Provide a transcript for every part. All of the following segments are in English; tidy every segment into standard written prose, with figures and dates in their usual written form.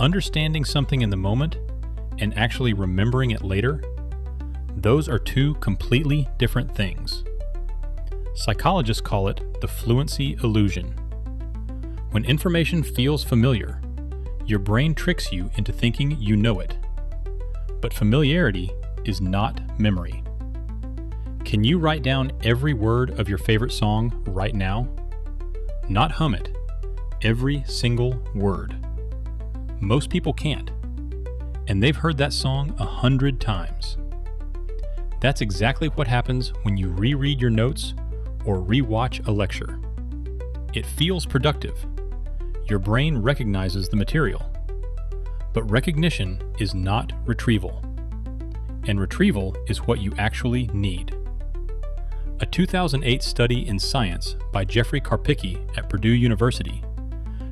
understanding something in the moment and actually remembering it later, those are two completely different things. Psychologists call it the fluency illusion. When information feels familiar, your brain tricks you into thinking you know it. But familiarity is not memory. Can you write down every word of your favorite song right now? Not hum it. Every single word. Most people can't. And they've heard that song 100 times. That's exactly what happens when you reread your notes or rewatch a lecture. It feels productive. Your brain recognizes the material. But recognition is not retrieval. And retrieval is what you actually need. A 2008 study in Science by Jeffrey Karpicki at Purdue University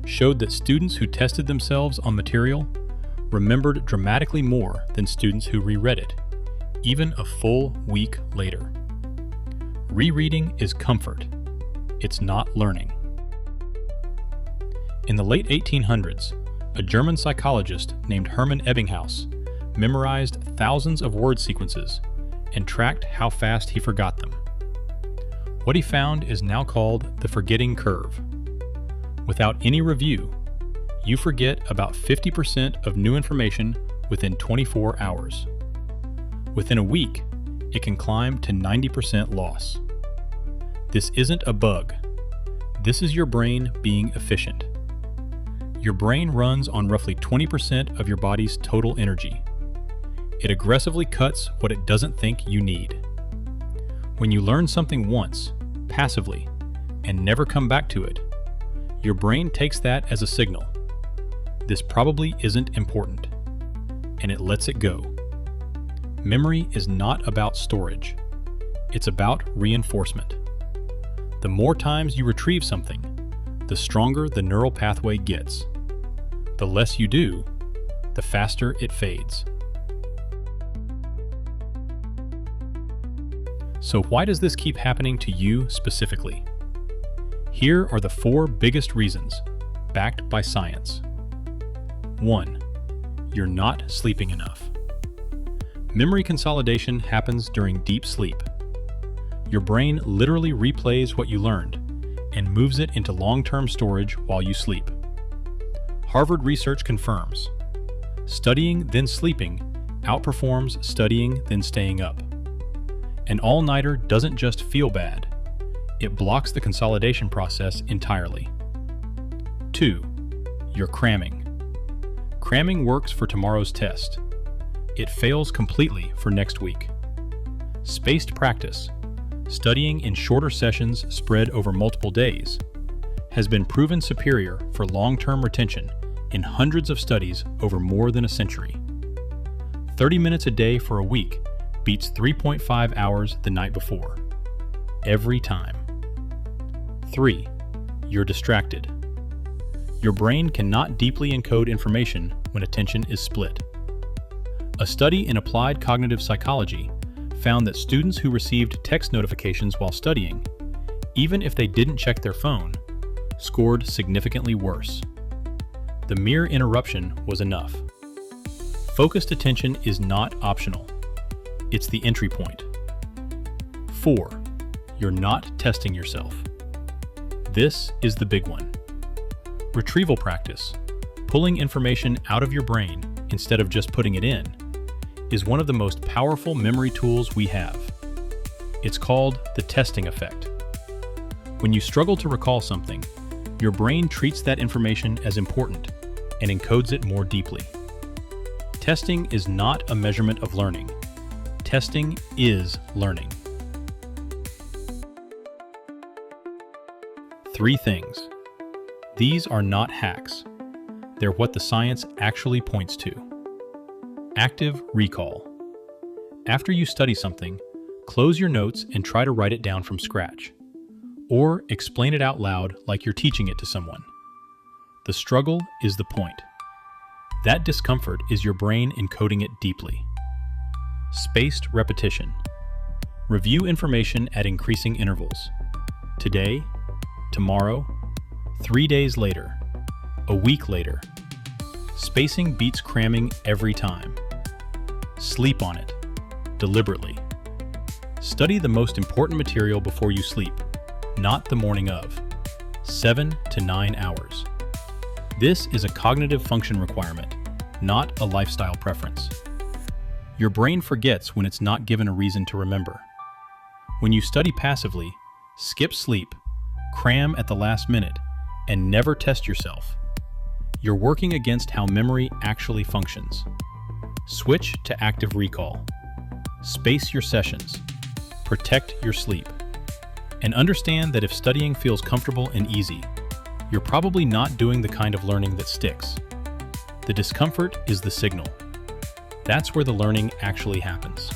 showed that students who tested themselves on material remembered dramatically more than students who reread it, even a full week later. Rereading is comfort. It's not learning. In the late 1800s, a German psychologist named Hermann Ebbinghaus memorized thousands of word sequences and tracked how fast he forgot them. What he found is now called the forgetting curve. Without any review, you forget about 50% of new information within 24 hours. Within a week, it can climb to 90% loss. This isn't a bug. This is your brain being efficient. Your brain runs on roughly 20% of your body's total energy. It aggressively cuts what it doesn't think you need. When you learn something once, passively, and never come back to it, your brain takes that as a signal. This probably isn't important, and it lets it go. Memory is not about storage. It's about reinforcement. The more times you retrieve something, the stronger the neural pathway gets. The less you do, the faster it fades. So why does this keep happening to you specifically? Here are the 4 biggest reasons, backed by science. 1. You're not sleeping enough. Memory consolidation happens during deep sleep. Your brain literally replays what you learned and moves it into long-term storage while you sleep. Harvard research confirms, studying then sleeping outperforms studying then staying up. An all-nighter doesn't just feel bad, it blocks the consolidation process entirely. 2. You're cramming. Cramming works for tomorrow's test. It fails completely for next week. Spaced practice, studying in shorter sessions spread over multiple days, has been proven superior for long-term retention in hundreds of studies over more than a century. 30 minutes a day for a week beats 3.5 hours the night before. Every time. 3. You're distracted. Your brain cannot deeply encode information when attention is split. A study in applied cognitive psychology found that students who received text notifications while studying, even if they didn't check their phone, scored significantly worse. The mere interruption was enough. Focused attention is not optional. It's the entry point. 4. You're not testing yourself. This is the big one. Retrieval practice, pulling information out of your brain instead of just putting it in, is one of the most powerful memory tools we have. It's called the testing effect. When you struggle to recall something, your brain treats that information as important and encodes it more deeply. Testing is not a measurement of learning. Testing is learning. 3 things. These are not hacks. They're what the science actually points to. Active recall. After you study something, close your notes and try to write it down from scratch. Or explain it out loud like you're teaching it to someone. The struggle is the point. That discomfort is your brain encoding it deeply. Spaced repetition. Review information at increasing intervals. Today, tomorrow, 3 days later, a week later. Spacing beats cramming every time. Sleep on it, deliberately. Study the most important material before you sleep, not the morning of. 7 to 9 hours. This is a cognitive function requirement, not a lifestyle preference. Your brain forgets when it's not given a reason to remember. When you study passively, skip sleep, cram at the last minute, and never test yourself, you're working against how memory actually functions. Switch to active recall. Space your sessions. Protect your sleep. And understand that if studying feels comfortable and easy, you're probably not doing the kind of learning that sticks. The discomfort is the signal. That's where the learning actually happens.